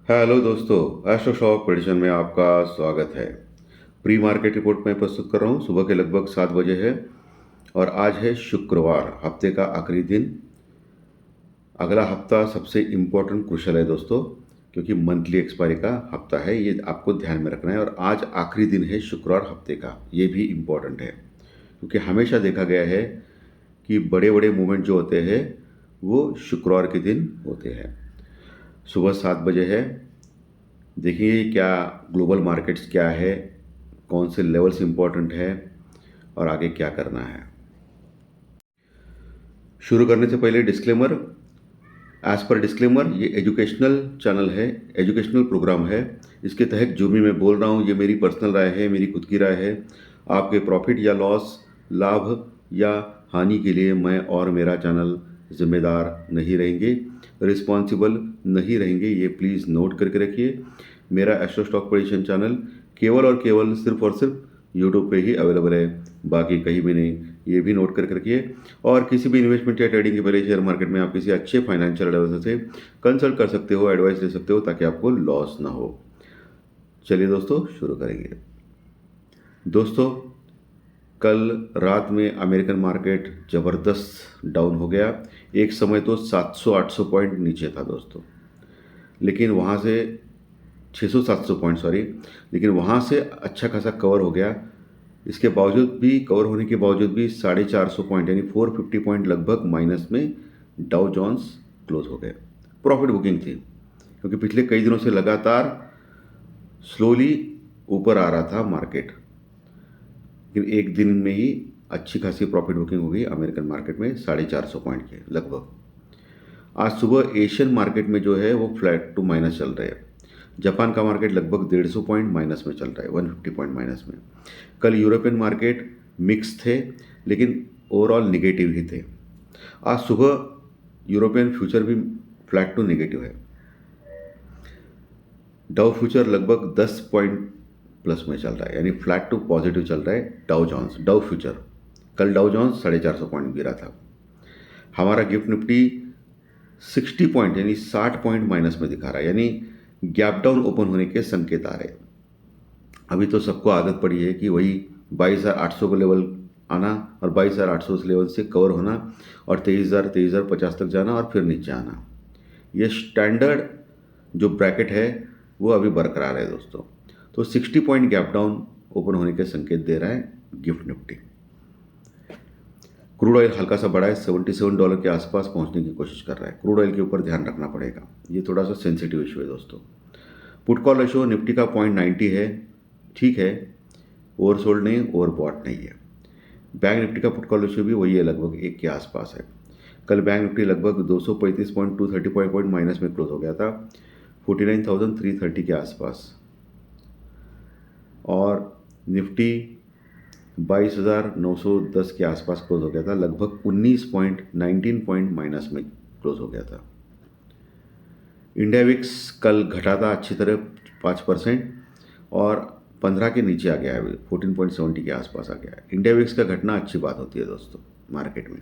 Hello दोस्तों, astro shock prediction में आपका स्वागत है। प्री मार्केट रिपोर्ट मैं प्रस्तुत कर रहा हूँ। सुबह के लगभग 7 बजे है और आज है शुक्रवार, हफ्ते का आखिरी दिन। अगला हफ्ता सबसे इम्पोर्टेंट क्रुशल है दोस्तों, क्योंकि मंथली एक्सपायरी का हफ्ता है, ये आपको ध्यान में रखना है। और आज आखिरी दिन है शुक्रवार हफ्ते का, ये भी इम्पोर्टेंट है क्योंकि हमेशा देखा गया है कि बड़े बड़े मूवमेंट जो होते हैं वो शुक्रवार के दिन होते हैं। सुबह 7 बजे है। देखिए क्या ग्लोबल मार्केट्स क्या है, कौन से लेवल्स इंपॉर्टेंट है और आगे क्या करना है। शुरू करने से पहले डिस्क्लेमर। एज पर डिस्क्लेमर, ये एजुकेशनल चैनल है, एजुकेशनल प्रोग्राम है। इसके तहत जो भी मैं बोल रहा हूँ ये मेरी पर्सनल राय है, मेरी खुद की राय है। आपके प्रॉफिट या लॉस, लाभ या हानि के लिए मैं और मेरा चैनल जिम्मेदार नहीं रहेंगे, रिस्पॉन्सिबल नहीं रहेंगे, ये प्लीज़ नोट करके रखिए। मेरा एस्ट्रो स्टॉक प्रेडिक्शन चैनल केवल और केवल सिर्फ और सिर्फ यूट्यूब पे ही अवेलेबल है, बाकी कहीं भी नहीं, ये भी नोट करके रखिए। और किसी भी इन्वेस्टमेंट या ट्रेडिंग के पहले शेयर मार्केट में आप किसी अच्छे फाइनेंशियल एडवाइजर से कंसल्ट कर सकते हो, एडवाइस ले सकते हो, ताकि आपको लॉस ना हो। चलिए दोस्तों शुरू करेंगे। दोस्तों, कल रात में अमेरिकन मार्केट ज़बरदस्त डाउन हो गया। एक समय तो 700-800 पॉइंट नीचे था दोस्तों, लेकिन वहाँ से 600-700 पॉइंट सॉरी, लेकिन वहाँ से अच्छा खासा कवर हो गया। इसके बावजूद भी, कवर होने के बावजूद भी 450 पॉइंट यानी 450 पॉइंट लगभग माइनस में डाउ जोन्स क्लोज हो गए। प्रॉफिट बुकिंग थी क्योंकि पिछले कई दिनों से लगातार स्लोली ऊपर आ रहा था मार्केट, लेकिन एक दिन में ही अच्छी खासी प्रॉफिट बुकिंग हो गई अमेरिकन मार्केट में 450 पॉइंट के लगभग। आज सुबह एशियन मार्केट में जो है वो फ्लैट टू माइनस चल रहे हैं। जापान का मार्केट लगभग 150 पॉइंट माइनस में चल रहा है, 150 पॉइंट माइनस में। कल यूरोपियन मार्केट मिक्स थे, लेकिन ओवरऑल निगेटिव ही थे। आज सुबह यूरोपियन फ्यूचर भी फ्लैट टू निगेटिव है। डाउ फ्यूचर लगभग 10 पॉइंट प्लस में चल रहा है, यानी फ्लैट टू पॉजिटिव चल रहा है डाउ जॉन्स, डाउ फ्यूचर। कल डाउ जॉन्स 450 पॉइंट गिरा था। हमारा गिफ्ट निफ्टी 60 पॉइंट यानी 60 पॉइंट माइनस में दिखा रहा है, यानी गैप डाउन ओपन होने के संकेत आ रहे हैं। अभी तो सबको आदत पड़ी है कि वही 22,800 को लेवल आना और 22,800 उस लेवल से कवर होना और 23,050 तक जाना और फिर नीचे आना। ये स्टैंडर्ड जो ब्रैकेट है वो अभी बरकरार है दोस्तों। तो 60 पॉइंट गैप डाउन ओपन होने के संकेत दे रहा है गिफ्ट निफ्टी। क्रूड ऑयल हल्का सा बढ़ा है, $77 के आसपास पहुंचने की कोशिश कर रहा है। क्रूड ऑयल के ऊपर ध्यान रखना पड़ेगा, ये थोड़ा सा सेंसिटिव इशू है दोस्तों। पुट कॉल रेशो निफ्टी का 0.90 है, ठीक है, ओवरसोल्ड नहीं, ओवरबॉट नहीं है। बैंक निफ्टी का पुट कॉल रेशो भी वही है, लगभग 1 के आसपास है। कल बैंक निफ्टी लगभग 235.230 पॉइंट माइनस में क्लोज हो गया था, 49,330 के आसपास। और निफ्टी 22,910 के आसपास क्लोज हो गया था, लगभग 19 पॉइंट माइनस में क्लोज हो गया था। इंडिया विक्स कल घटा था अच्छी तरह 5% और 15 के नीचे आ गया है, 14.70 के आसपास आ गया है। इंडिया विक्स का घटना अच्छी बात होती है दोस्तों मार्केट में,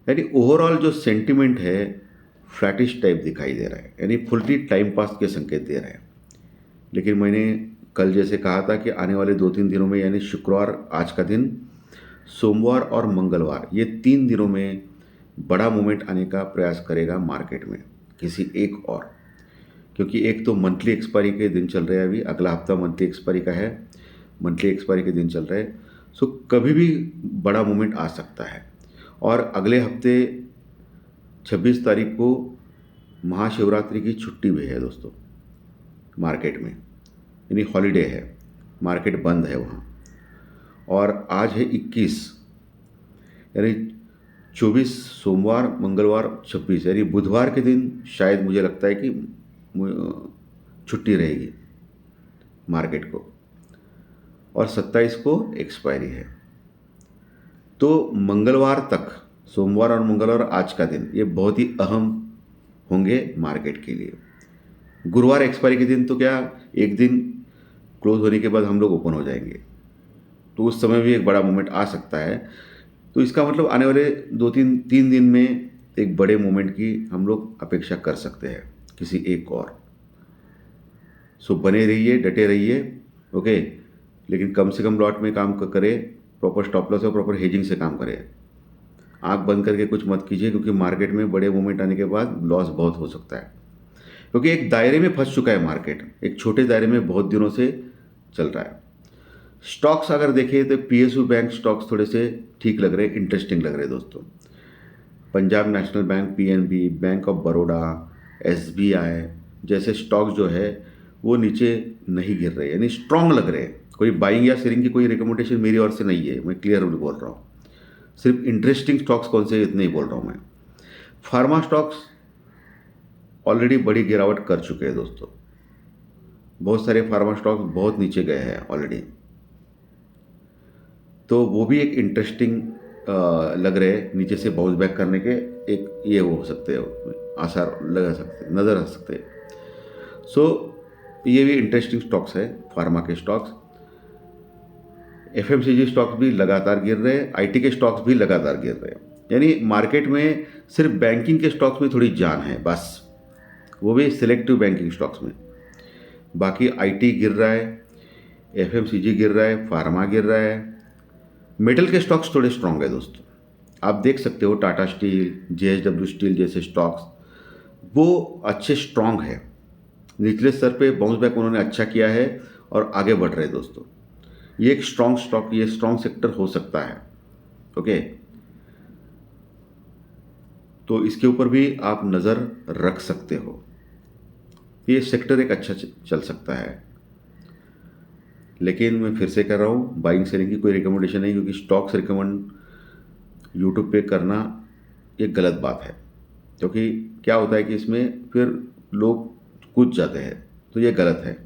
यानी ओवरऑल जो सेंटिमेंट है फ्लैटिश टाइप दिखाई दे रहा है, यानी फुल्ली टाइम पास के संकेत दे रहा है। लेकिन मैंने कल जैसे कहा था कि आने वाले 2-3 दिनों में, यानी शुक्रवार आज का दिन, सोमवार और मंगलवार, ये 3 दिनों में बड़ा मूवमेंट आने का प्रयास करेगा मार्केट में, किसी एक और। क्योंकि एक तो मंथली एक्सपायरी के दिन चल रहे हैं, अभी अगला हफ्ता मंथली एक्सपायरी का है, मंथली एक्सपायरी के दिन चल रहे हैं। सो कभी भी बड़ा मूवमेंट आ सकता है। और अगले हफ्ते 26 तारीख को महाशिवरात्रि की छुट्टी भी है दोस्तों मार्केट में, यानी हॉलीडे है, मार्केट बंद है वहाँ। और आज है 21, यानी 24 सोमवार, मंगलवार 26, यानी बुधवार के दिन शायद मुझे लगता है कि छुट्टी रहेगी मार्केट को, और 27 को एक्सपायरी है। तो मंगलवार तक, सोमवार और मंगलवार आज का दिन, ये बहुत ही अहम होंगे मार्केट के लिए। गुरुवार एक्सपायरी के दिन तो क्या, एक दिन क्लोज होने के बाद हम लोग ओपन हो जाएंगे, तो उस समय भी एक बड़ा मूवमेंट आ सकता है। तो इसका मतलब आने वाले 2-3 दिन में एक बड़े मूवमेंट की हम लोग अपेक्षा कर सकते हैं, किसी एक और। सो बने रहिए, डटे रहिए, ओके। लेकिन कम से कम लॉट में काम करें, प्रॉपर स्टॉप लॉस और प्रॉपर हेजिंग से काम करें। आंख बंद करके कुछ मत कीजिए, क्योंकि मार्केट में बड़े मूवमेंट आने के बाद लॉस बहुत हो सकता है, क्योंकि एक दायरे में फंस चुका है मार्केट, एक छोटे दायरे में बहुत दिनों से चल रहा है। स्टॉक्स अगर देखें तो पीएसयू बैंक स्टॉक्स थोड़े से ठीक लग रहे हैं, इंटरेस्टिंग लग रहे हैं दोस्तों। Punjab national bank, PNB, bank of Baroda, SBI जैसे स्टॉक्स जो है वो नीचे नहीं गिर रहे, यानी स्ट्रांग लग रहे हैं। कोई बाइंग या सेलिंग की कोई रिकमेंडेशन मेरी ओर से नहीं है, मैं क्लियर बोल रहा हूँ। सिर्फ इंटरेस्टिंग स्टॉक्स कौन से इतने ही बोल रहा हूँ मैं। फार्मा स्टॉक्स ऑलरेडी बड़ी गिरावट कर चुके हैं दोस्तों, बहुत सारे फार्मा स्टॉक्स बहुत नीचे गए हैं ऑलरेडी, तो वो भी एक इंटरेस्टिंग लग रहे हैं नीचे से बाउंस बैक करने के, एक ये वो हो सकते हैं, आसार लगा सकते हैं, नज़र आ सकते हैं। सो ये भी इंटरेस्टिंग स्टॉक्स है, फार्मा के स्टॉक्स। एफएमसीजी स्टॉक्स भी लगातार गिर रहे हैं, आईटी के स्टॉक्स भी लगातार गिर रहे हैं, यानी मार्केट में सिर्फ बैंकिंग के स्टॉक्स में थोड़ी जान है बस, वो भी सिलेक्टिव बैंकिंग स्टॉक्स में। बाकी आईटी गिर रहा है, एफएमसीजी गिर रहा है, फार्मा गिर रहा है। मेटल के स्टॉक्स थोड़े स्ट्रांग है दोस्तों, आप देख सकते हो टाटा स्टील, जेएसडब्ल्यू स्टील जैसे स्टॉक्स वो अच्छे स्ट्रांग है, निचले स्तर पे बाउंस बैक उन्होंने अच्छा किया है और आगे बढ़ रहे हैं दोस्तों। ये एक स्ट्रांग स्टॉक, ये स्ट्रांग सेक्टर हो सकता है, ओके। तो इसके ऊपर भी आप नज़र रख सकते हो, ये सेक्टर एक अच्छा चल सकता है। लेकिन मैं फिर से कह रहा हूँ, बाइंग सेलिंग की कोई रिकमेंडेशन नहीं, क्योंकि स्टॉक्स रिकमेंड यूट्यूब पे करना ये गलत बात है, क्योंकि क्या होता है कि इसमें फिर लोग कूद जाते हैं, तो ये गलत है।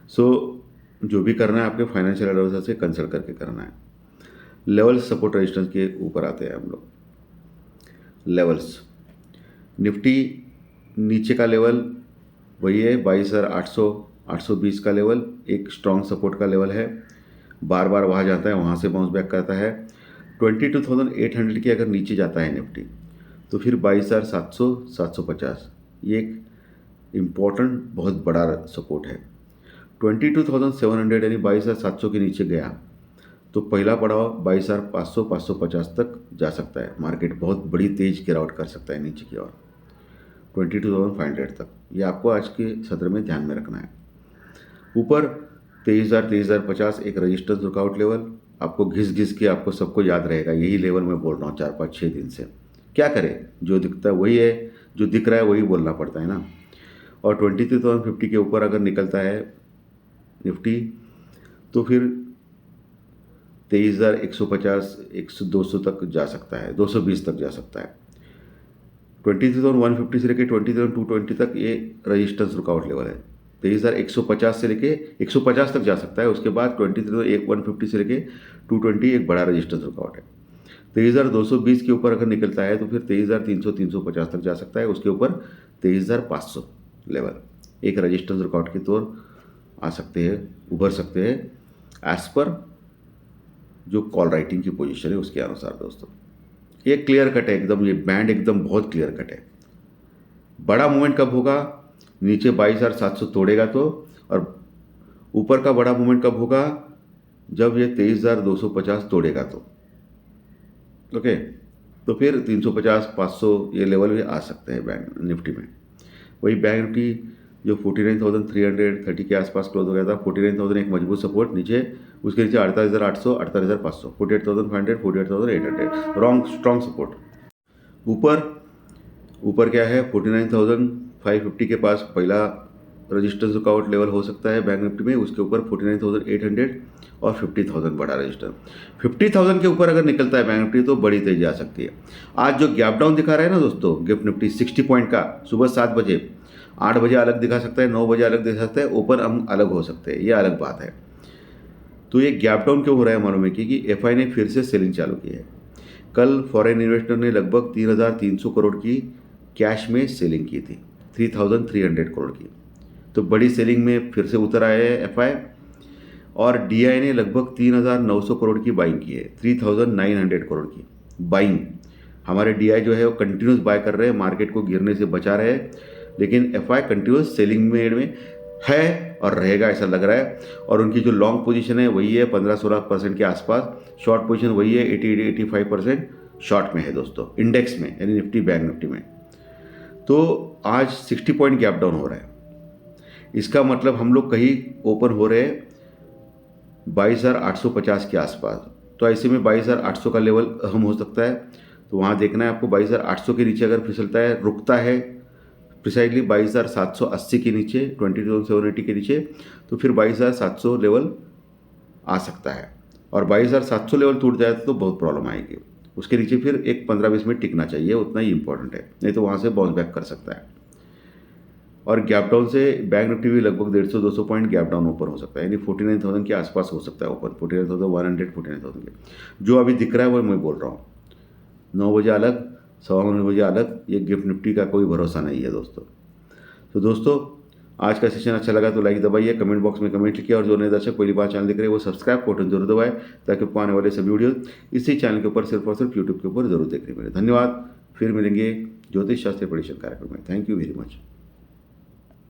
सो जो भी करना है आपके फाइनेंशियल एडवाइजर से कंसल्ट करके करना है। लेवल्स, सपोर्ट, रेजिस्टेंस के ऊपर आते हैं हम लोग। लेवल्स, निफ्टी नीचे का लेवल वही है 22,800 820 का लेवल एक स्ट्रॉन्ग सपोर्ट का लेवल है, बार बार वहाँ जाता है, वहाँ से बाउंस बैक करता है। 22,800 के अगर नीचे जाता है निफ्टी तो फिर 22,700 750 ये एक इम्पोर्टेंट बहुत बड़ा सपोर्ट है। 22,700 यानी 22,700 के नीचे गया तो पहला पड़ाव 22,500 550 तक जा सकता है, मार्केट बहुत बड़ी तेज गिरावट कर सकता है नीचे की ओर 22,500 तक, ये आपको आज के सत्र में ध्यान में रखना है। ऊपर 23,000 23,050 एक रजिस्टेंस रुकआउट लेवल, आपको घिस घिस के आपको सबको याद रहेगा, यही लेवल मैं बोल रहा हूँ 4-5-6 दिन से। क्या करें, जो दिखता है वही है, जो दिख रहा है वही बोलना पड़ता है ना। और 23,050 के ऊपर अगर निकलता है निफ्टी तो फिर 23,150 200 तक जा सकता है, 220 तक जा सकता है। 23,150 से लेके 23,220 तक ये रजिस्टेंस रुकआउट लेवल है। 23,150 से लेके 150 तक जा सकता है, उसके बाद 23,150 से लेके 220 एक बड़ा रजिस्टेंस रुकआउट है। 23,220 के ऊपर अगर निकलता है तो फिर 23,300 350 तक जा सकता है, उसके ऊपर 23,500 लेवल एक रजिस्टेंस रुकआउट के तौर आ सकते हैं, उभर सकते हैं एज पर जो कॉल राइटिंग की पोजीशन है उसके अनुसार दोस्तों। ये क्लियर कट है एकदम, ये बैंड एकदम बहुत क्लियर कट है। बड़ा मूवमेंट कब होगा, नीचे 22,700 तोड़ेगा तो, और ऊपर का बड़ा मूवमेंट कब होगा, जब ये 23,250 तोड़ेगा तो, ओके। तो फिर 350 500 ये लेवल भी आ सकते हैं बैंक निफ्टी में। वही बैंक निफ्टी जो 49,330 के आसपास क्लोज हो गया था, 49,000 एक मजबूत सपोर्ट, नीचे उसके नीचे 48,800 48,500 48,500 48,800 रॉन्ग स्ट्रॉन्ग सपोर्ट। ऊपर क्या है 49,550 के पास पहला रजिस्टेंस रुकआउट लेवल हो सकता है बैंक निफ्टी में, उसके ऊपर 49,800 और 50,000 बड़ा रजिस्टर। 50,000 के ऊपर अगर निकलता है बैंक निफ्टी तो बड़ी तेजी आ सकती है। आज जो गैप डाउन दिखा रहा है ना दोस्तों गिफ्ट निफ्टी 60 पॉइंट का, सुबह 7 बजे 8 बजे अलग दिखा सकता है, 9 बजे अलग दिखा सकता है, ऊपर हम अलग हो सकते हैं, ये अलग बात है। तो ये गैप डाउन क्यों हो रहा है मालूम है कि एफआई ने फिर से सेलिंग चालू की है। कल फॉरेन इन्वेस्टर ने लगभग 3,300 करोड़ की कैश में सेलिंग की थी, 3,300 करोड़ की, तो बड़ी सेलिंग में फिर से उतर आया है एफआई। और डीआई ने लगभग 3,900 करोड़ की बाइंग की है, 3,900 करोड़ की बाइंग। हमारे डीआई जो है वो कंटिन्यूस बाय कर रहे हैं, मार्केट को गिरने से बचा रहे हैं, लेकिन एफआई कंटिन्यूस सेलिंग में है और रहेगा ऐसा लग रहा है। और उनकी जो लॉन्ग पोजीशन है वही है 15-16% के आसपास, शॉर्ट पोजीशन वही है 80-85% शॉर्ट में है दोस्तों, इंडेक्स में यानी निफ्टी बैंक निफ्टी में। तो आज 60 पॉइंट गैप डाउन हो रहा है। इसका मतलब हम लोग कहीं ओपन हो रहे हैं 22,850 के आसपास। तो ऐसे में 22,800 का लेवल अहम हो सकता है, तो वहाँ देखना है आपको। 22,800 के नीचे अगर फिसलता है, रुकता है प्रिसाइडली 22,780 के नीचे, 22,780 के नीचे, तो फिर 22,700 लेवल आ सकता है। और 22,700 लेवल टूट जाए तो बहुत प्रॉब्लम आएगी। उसके नीचे फिर एक 15-20 मिनट टिकना चाहिए, उतना ही इंपॉर्टेंट है, नहीं तो वहाँ से बाउंस बैक कर सकता है। और गैप डाउन से बैंक निफ्टी भी लगभग 150-200 पॉइंट गैप डाउन ऊपर हो सकता है, यानी 49,000 के आसपास हो सकता है ओपन, 49,100, 49,000 के जो अभी दिख रहा है वो मैं बोल रहा हूँ। 9 बजे अलग, 9:15 बजे अलग, ये गिफ्ट निफ्टी का कोई भरोसा नहीं है दोस्तों। तो दोस्तों आज का सेशन अच्छा लगा तो लाइक दबाइए, कमेंट बॉक्स में कमेंट लिखिए, और जो नए दर्शक पहली बार चैनल देख रहे हैं वो सब्सक्राइब बटन जरूर दबाएं, ताकि आपको आने वाले सभी वीडियो इसी चैनल के ऊपर सिर्फ और सिर्फ यूट्यूब के ऊपर जरूर देखने मिले। धन्यवाद, फिर मिलेंगे ज्योतिष शास्त्र परीक्षण कार्यक्रम में। Thank you very much.